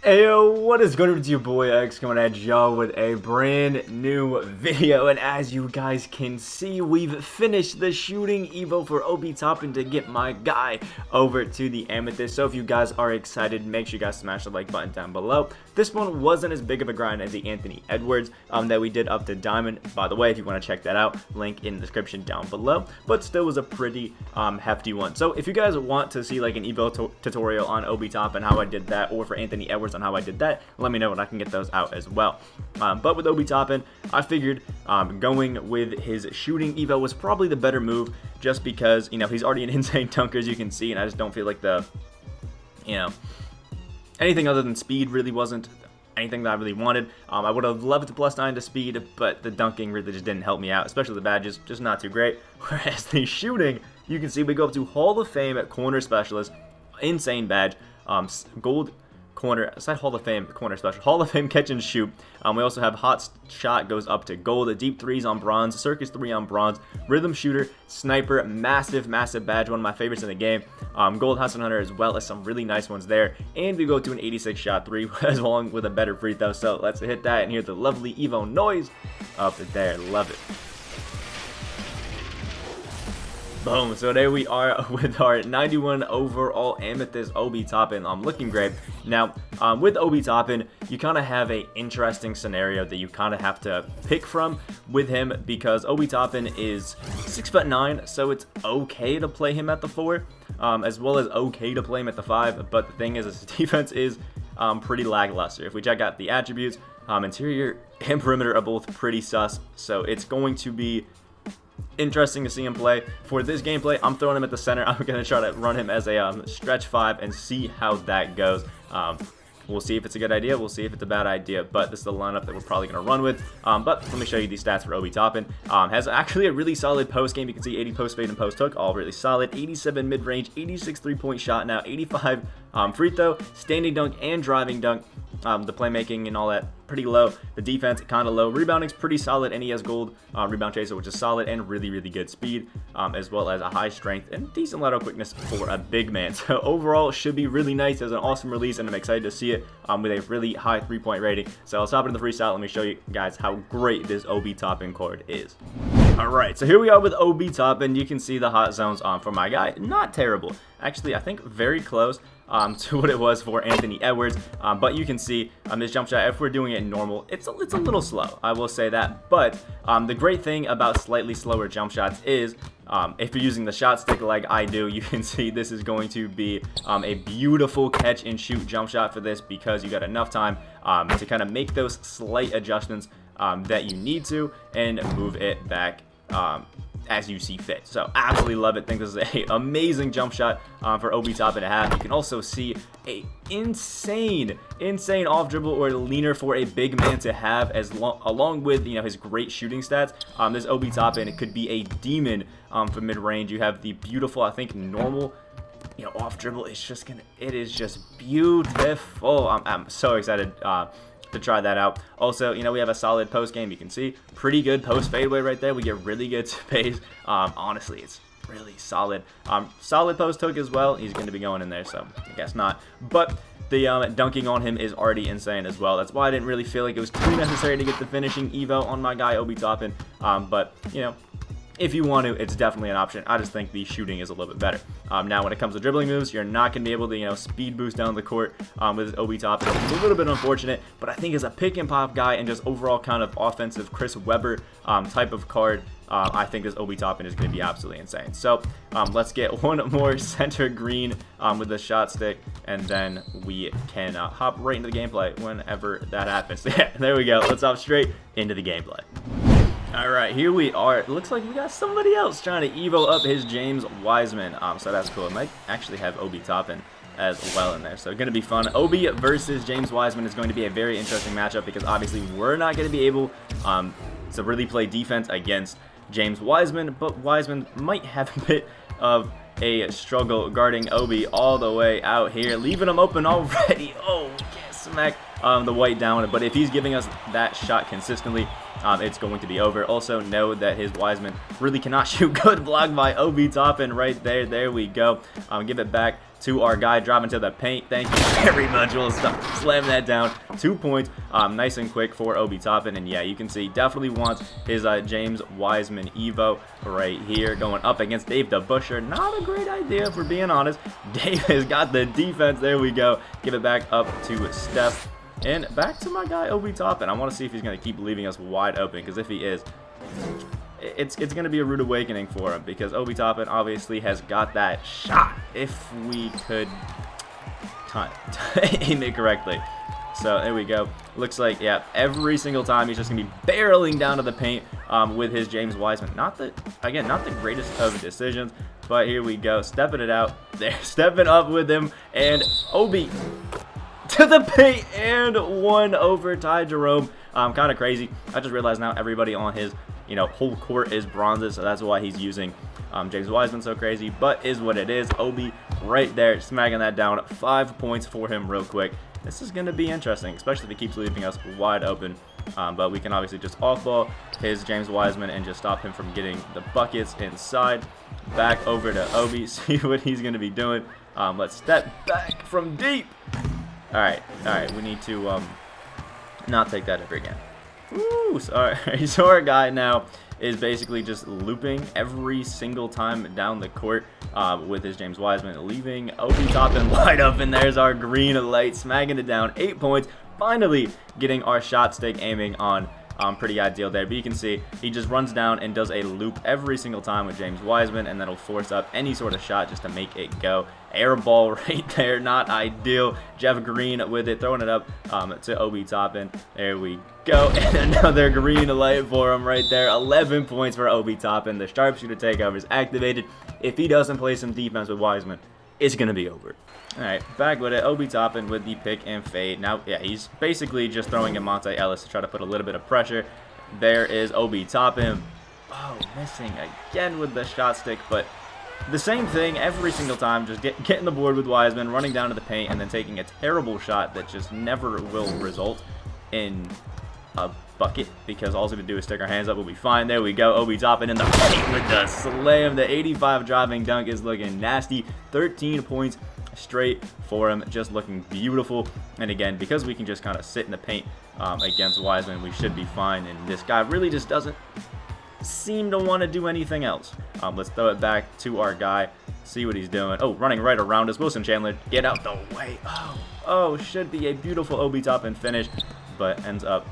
Ayo, what is good? It's your boy X coming at y'all with a brand new video, and as you guys can see, we've finished the shooting evo for Obi Toppin to get my guy over to the Amethyst. So if you guys are excited, make sure you guys smash the like button down below. This one wasn't as big of a grind as the Anthony Edwards that we did up to Diamond. By the way, if you want to check that out, link in the description down below, but still was a pretty hefty one. So if you guys want to see like an evo tutorial on Obi Toppin, how I did that, or for Anthony Edwards on how I did that, let me know and I can get those out as well. But with Obi Toppin, I figured going with his shooting evo was probably the better move, just because, you know, he's already an insane dunker, as you can see, and I just don't feel like the, you know, anything other than speed really wasn't anything that I really wanted. I would have loved to +9 to speed, but the dunking really just didn't help me out, especially the badges, just not too great. Whereas the shooting, you can see we go up to Hall of Fame at corner specialist, insane badge, gold corner, aside Hall of Fame corner special, Hall of Fame catch and shoot. We also have hot shot goes up to gold, deep threes on bronze, circus 3 on bronze, rhythm shooter, sniper, massive badge, one of my favorites in the game. Gold Hudson Hunter, as well as some really nice ones there, and we go to an 86 shot 3 as long with a better free throw. So let's hit that and hear the lovely evo noise up there. Love it. Boom, so there we are with our 91 overall Amethyst Obi Toppin. Looking great. Now, with Obi Toppin, you kind of have a interesting scenario that you kind of have to pick from with him, because Obi Toppin is 6'9", so it's okay to play him at the 4, as well as okay to play him at the 5, but the thing is, his defense is pretty lackluster. If we check out the attributes, interior and perimeter are both pretty sus, so it's going to be interesting to see him play. For this gameplay, I'm throwing him at the center. I'm going to try to run him as a stretch 5 and see how that goes. We'll see if it's a good idea. We'll see if it's a bad idea, but this is the lineup that we're probably going to run with. But let me show you these stats for Obi Toppin. Has actually a really solid post game. You can see 80 post fade and post hook, all really solid. 87 mid range, 86 3-point shot now, 85 free throw, standing dunk, and driving dunk. The playmaking and all that pretty low. The defense kind of low. Rebounding's pretty solid, and he has gold rebound chaser, which is solid, and really good speed, as well as a high strength and decent lateral quickness for a big man. So overall, should be really nice. It was an awesome release, and I'm excited to see it with a really high 3-point rating. So let's hop into the freestyle. Let me show you guys how great this Obi Toppin card is. Alright, so here we are with Obi Toppin. You can see the hot zones for my guy. Not terrible. Actually, I think very close to what it was for Anthony Edwards, but you can see this jump shot, if we're doing it normal, it's a little slow, I will say that. But the great thing about slightly slower jump shots is if you're using the shot stick like I do, you can see this is going to be a beautiful catch and shoot jump shot for this, because you got enough time to kind of make those slight adjustments that you need to and move it back as you see fit. So absolutely love it. Think this is a amazing jump shot for Obi Toppin to have. You can also see a insane off dribble or leaner for a big man to have, along with, you know, his great shooting stats. This Obi Toppin, it could be a demon for mid range. You have the beautiful, I think, normal, you know, off dribble. It's just it is just beautiful. I'm so excited to try that out. Also, you know, we have a solid post game. You can see pretty good post fadeaway right there. We get really good space. Honestly, it's really solid. Solid post hook as well. He's going to be going in there, so I guess not. But the dunking on him is already insane as well. That's why I didn't really feel like it was too necessary to get the finishing evo on my guy Obi Toppin. But you know, if you want to, it's definitely an option. I just think the shooting is a little bit better. Now, when it comes to dribbling moves, you're not going to be able to, you know, speed boost down the court with Obi Toppin. It's a little bit unfortunate, but I think as a pick and pop guy and just overall kind of offensive Chris Webber type of card, I think this Obi Toppin is going to be absolutely insane. So let's get one more center green with the shot stick, and then we can hop right into the gameplay whenever that happens. Yeah, there we go. Let's hop straight into the gameplay. Alright, here we are. It looks like we got somebody else trying to evo up his James Wiseman. So that's cool. It might actually have Obi Toppin as well in there. So going to be fun. Obi versus James Wiseman is going to be a very interesting matchup, because obviously we're not going to be able to really play defense against James Wiseman, but Wiseman might have a bit of a struggle guarding Obi all the way out here, leaving him open already. Oh, can't smack the white down, but if he's giving us that shot consistently, it's going to be over. Also, know that his Wiseman really cannot shoot. Good block by Obi Toppin right there. There we go. Give it back to our guy, driving to the paint. Thank you very much. We'll slam that down. 2 points. Nice and quick for Obi Toppin. And yeah, you can see definitely wants his James Wiseman Evo right here, going up against Dave the Busher. Not a great idea, if we're being honest. Dave has got the defense. There we go. Give it back up to Steph. And back to my guy, Obi Toppin. I want to see if he's going to keep leaving us wide open, because if he is, it's going to be a rude awakening for him, because Obi Toppin obviously has got that shot if we could aim it correctly. So there we go. Looks like, yeah, every single time he's just going to be barreling down to the paint with his James Wiseman. Not the greatest of decisions, but here we go. Stepping it out there. Stepping up with him. And Obi to the paint and 1 over Ty Jerome. Kind of crazy. I just realized now everybody on his whole court is bronzes, so that's why he's using James Wiseman so crazy, but is what it is. Obi right there, smacking that down. 5 points for him real quick. This is going to be interesting, especially if he keeps leaving us wide open. But we can obviously just off-ball his James Wiseman and just stop him from getting the buckets inside. Back over to Obi, see what he's going to be doing. Let's step back from deep. All right, we need to not take that ever again. Ooh, sorry. So our guy now is basically just looping every single time down the court with his James Wiseman, leaving Obi Toppin wide open. There's our green light, smacking it down. 8 points. Finally getting our shot stick aiming on. Pretty ideal there, but you can see he just runs down and does a loop every single time with James Wiseman, and that'll force up any sort of shot just to make it go. Air ball right there, not ideal. Jeff Green with it, throwing it up to Obi Toppin. There we go, and another green light for him right there. 11 points for Obi Toppin. The sharpshooter takeover is activated. If he doesn't play some defense with Wiseman, it's going to be over. Alright, back with it. Obi Toppin with the pick and fade. Now, yeah, he's basically just throwing in Monte Ellis to try to put a little bit of pressure. There is Obi Toppin. Oh, missing again with the shot stick, but the same thing every single time. Just getting the board with Wiseman, running down to the paint, and then taking a terrible shot that just never will result in a bucket, because all we have to do is stick our hands up. We'll be fine. There we go. Obi Toppin in the paint with the slam. The 85 driving dunk is looking nasty. 13 points straight for him, just looking beautiful. And again, because we can just kind of sit in the paint against Wiseman, we should be fine. And this guy really just doesn't seem to want to do anything else. Let's throw it back to our guy, see what he's doing. Oh, running right around us. Wilson Chandler, get out the way. Oh, should be a beautiful Obi Toppin finish, but ends up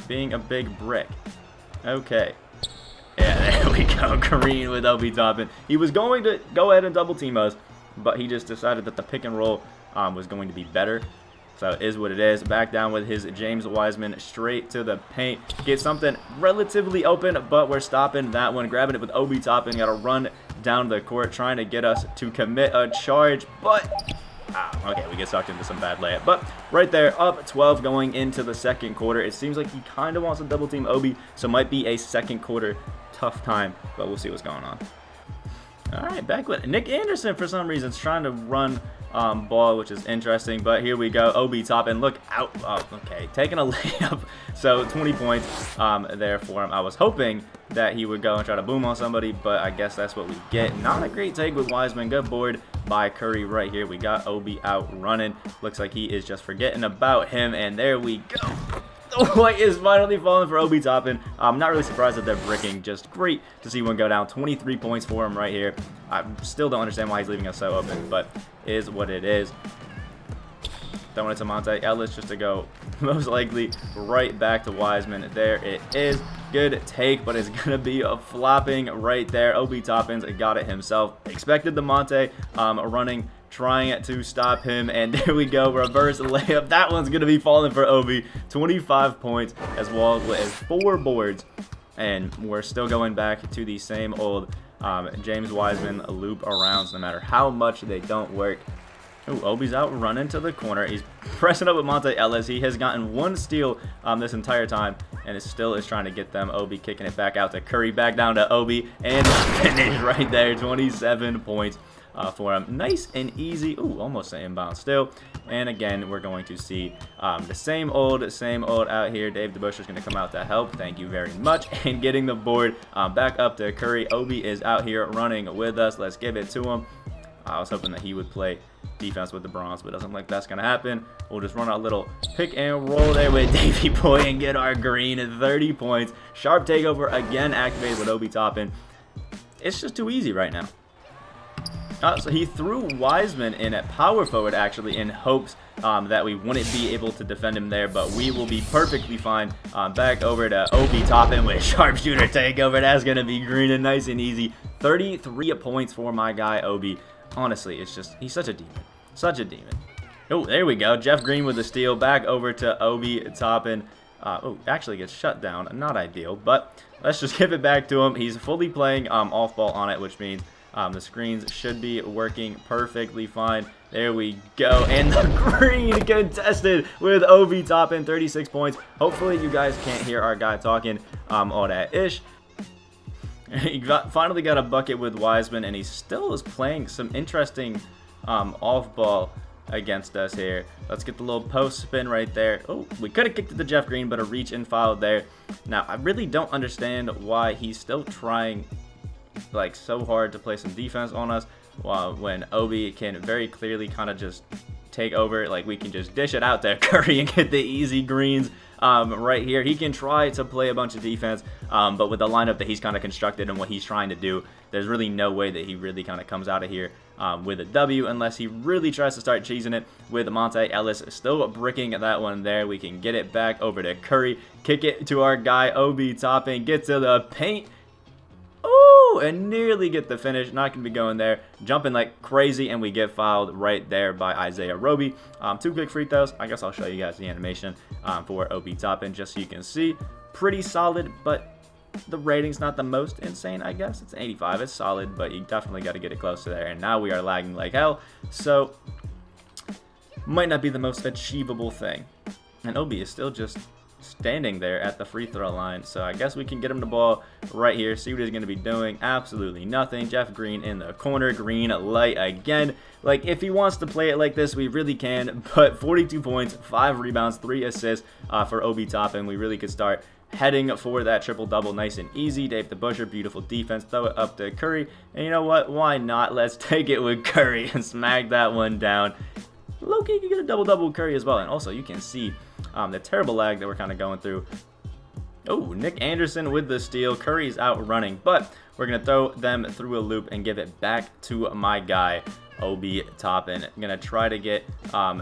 being a big brick. Okay. Yeah, there we go. Green with Obi Toppin. He was going to go ahead and double team us, but he just decided that the pick and roll was going to be better. So it is what it is. Back down with his James Wiseman, straight to the paint. Get something relatively open, but we're stopping that one. Grabbing it with Obi Toppin. Got to run down the court, trying to get us to commit a charge, but okay, we get sucked into some bad layup. But right there, up 12 going into the second quarter. It seems like he kind of wants to double team Obi, so might be a second quarter tough time, but we'll see what's going on. All right, back with Nick Anderson for some reason is trying to run ball, which is interesting, but here we go. Obi Toppin, look out. Oh, okay, taking a layup. So 20 points there for him. I was hoping that he would go and try to boom on somebody, but I guess that's what we get. Not a great take with Wiseman. Good board by Curry right here. We got Obi out running. Looks like he is just forgetting about him, and there we go. The white is finally falling for Obi Toppin. I'm not really surprised that they're bricking. Just great to see one go down. 23 points for him right here. I still don't understand why he's leaving us so open, but is what it is. Throwing it to Monte Ellis just to go most likely right back to Wiseman. There it is. Good take, but it's going to be a flopping right there. Obi Toppin's got it himself. Expected the Monte running, trying to stop him, and there we go. Reverse layup. That one's going to be falling for Obi. 25 points as well as 4 boards, and we're still going back to the same old James Wiseman loop arounds, no matter how much they don't work. Ooh, Obi's out running to the corner. He's pressing up with Monte Ellis. He has gotten 1 steal this entire time, and it still is trying to get them. Obi kicking it back out to Curry, back down to Obi, and finish right there. 27 points for him. Nice and easy. Ooh, almost an inbound still. And again, we're going to see the same old out here. Dave DeBuscher is going to come out to help. Thank you very much. And getting the board back up to Curry. Obi is out here running with us. Let's give it to him. I was hoping that he would play defense with the bronze, but doesn't look like that's going to happen. We'll just run our little pick and roll there with Davy Boy and get our green at 30 points. Sharp takeover again activated with Obi Toppin. It's just too easy right now. So he threw Wiseman in at power forward, actually, in hopes that we wouldn't be able to defend him there, but we will be perfectly fine. Back over to Obi Toppin with sharpshooter takeover. That's going to be green and nice and easy. 33 points for my guy, Obi. Honestly, it's just, he's such a demon. Such a demon. Oh, there we go. Jeff Green with the steal. Back over to Obi Toppin. Oh, actually gets shut down. Not ideal, but let's just give it back to him. He's fully playing off ball on it, which means the screens should be working perfectly fine. There we go. And the green contested with Obi Toppin, 36 points. Hopefully you guys can't hear our guy talking all that ish. He finally got a bucket with Wiseman, and he still is playing some interesting off ball against us here. Let's get the little post spin right there. Oh, we could have kicked it to Jeff Green, but a reach and foul there. Now, I really don't understand why he's still trying like so hard to play some defense on us when Obi can very clearly kind of just take over. Like, we can just dish it out to Curry and get the easy greens right here. He can try to play a bunch of defense, but with the lineup that he's kind of constructed and what he's trying to do, there's really no way that he really kind of comes out of here with a W unless he really tries to start cheesing it with Monte Ellis still bricking that one there. We can get it back over to Curry, kick it to our guy Obi Toppin, get to the paint. And nearly get the finish. Not going to be going there. Jumping like crazy, and we get fouled right there by Isaiah Roby. 2 quick free throws. I guess I'll show you guys the animation for Obi Toppin just so you can see. Pretty solid, but the rating's not the most insane, I guess. It's 85. It's solid, but you definitely got to get it close to there. And now we are lagging like hell, so might not be the most achievable thing. And Obi is still just standing there at the free throw line, so I guess we can get him the ball right here, see what he's going to be doing. Absolutely nothing. Jeff Green in the corner, green light again. Like, if he wants to play it like this, we really can, but 42 points, 5 rebounds, 3 assists for Obi Toppin. We really could start heading for that triple-double nice and easy. Dave the Busher, beautiful defense, throw it up to Curry, and you know what, why not? Let's take it with Curry and smack that one down. Low-key can get a double-double with Curry as well, and also you can see the terrible lag that we're kind of going through. Oh, Nick Anderson with the steal. Curry's out running, but we're going to throw them through a loop and give it back to my guy, Obi Toppin. Going to try to get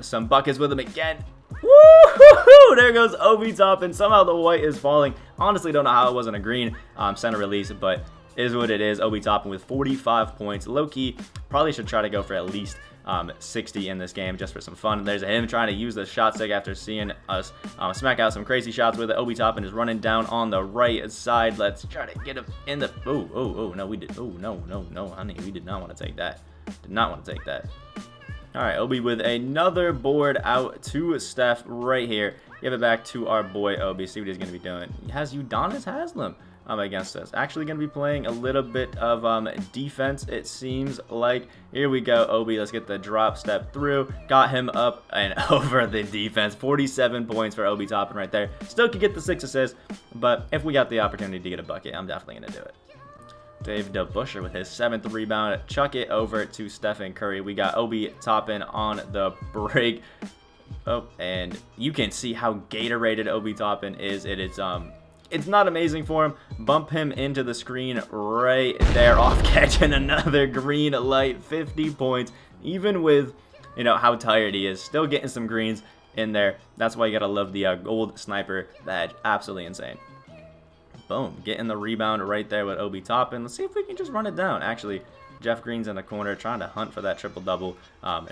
some buckets with him again. Woo-hoo-hoo! There goes Obi Toppin. Somehow the white is falling. Honestly, don't know how it wasn't a green center release, but is what it is. Obi Toppin with 45 points. Low-key, probably should try to go for at least 60 in this game just for some fun. There's him trying to use the shot stick after seeing us smack out some crazy shots with it. Obi Toppin is running down on the right side. Let's try to get him in the... Oh, no, we did... Oh, no, honey. We did not want to take that. Did not want to take that. All right, Obi with another board out to Steph right here. Give it back to our boy Obi. See what he's going to be doing. He has Udonis Haslem against us. Actually going to be playing a little bit of defense, it seems like. Here we go, Obi. Let's get the drop step through. Got him up and over the defense. 47 points for Obi Toppin right there. Still could get the 6 assists, but if we got the opportunity to get a bucket, I'm definitely going to do it. Dave DeBuscher with his 7th rebound. Chuck it over to Stephen Curry. We got Obi Toppin on the break. Oh, and you can see how Gatorated Obi Toppin is. It's not amazing for him. Bump him into the screen right there, off catch, and another green light. 50 points, even with, you know, how tired he is. Still getting some greens in there. That's why you gotta love the gold sniper badge. Absolutely insane. Boom, getting the rebound right there with Obi Toppin. Let's see if we can just run it down. Actually, Jeff Green's in the corner trying to hunt for that triple-double.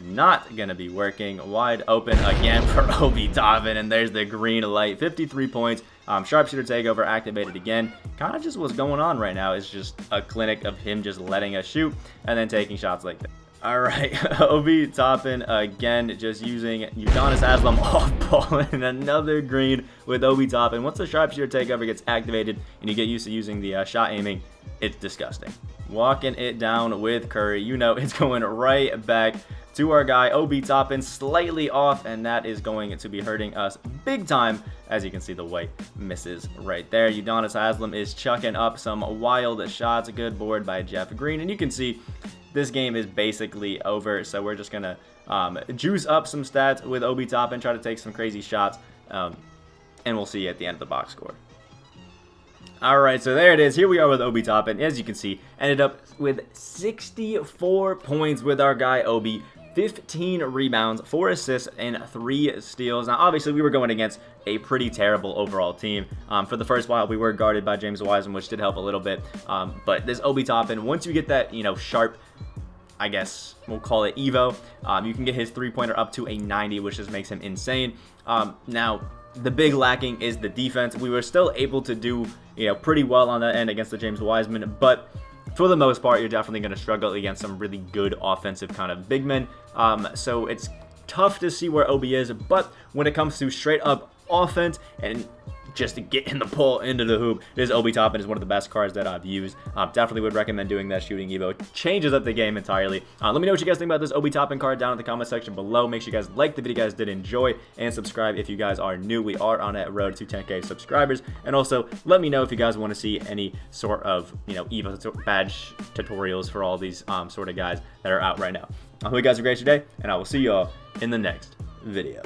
Not going to be working. Wide open again for Obi Toppin, and there's the green light. 53 points. Sharpshooter takeover activated again. Kind of just what's going on right now is just a clinic of him just letting us shoot and then taking shots like that. All right, Obi Toppin again, just using Udonis Haslem off ball and another green with Obi Toppin. Once the sharpshooter takeover gets activated and you get used to using the shot aiming, it's disgusting. Walking it down with Curry, you know it's going right back to our guy Obi Toppin, slightly off, and that is going to be hurting us big time. As you can see, the white misses right there. Udonis Haslem is chucking up some wild shots. A good board by Jeff Green, and you can see this game is basically over. So we're just going to juice up some stats with Obi Toppin, try to take some crazy shots, and we'll see you at the end of the box score. Alright, so there it is. Here we are with Obi Toppin. As you can see, ended up with 64 points with our guy Obi. 15 rebounds, 4 assists, and 3 steals. Now, obviously, we were going against a pretty terrible overall team. For the first while, we were guarded by James Wiseman, which did help a little bit. But this Obi Toppin, once you get that, sharp, I guess we'll call it Evo, you can get his three-pointer up to a 90, which just makes him insane. Now, the big lacking is the defense. We were still able to do, pretty well on that end against the James Wiseman, but for the most part, you're definitely going to struggle against some really good offensive kind of big men. So it's tough to see where Obi is, but when it comes to straight up offense and just to get in the pull into the hoop, this Obi Toppin is one of the best cards that I've used. Definitely would recommend doing that shooting Evo. It changes up the game entirely. Let me know what you guys think about this Obi Toppin card down in the comment section below. Make sure you guys like the video, you guys did enjoy, and subscribe if you guys are new. We are on that road to 10K subscribers. And also, let me know if you guys want to see any sort of, Evo badge tutorials for all these sort of guys that are out right now. I hope you guys have a great day, and I will see you all in the next video.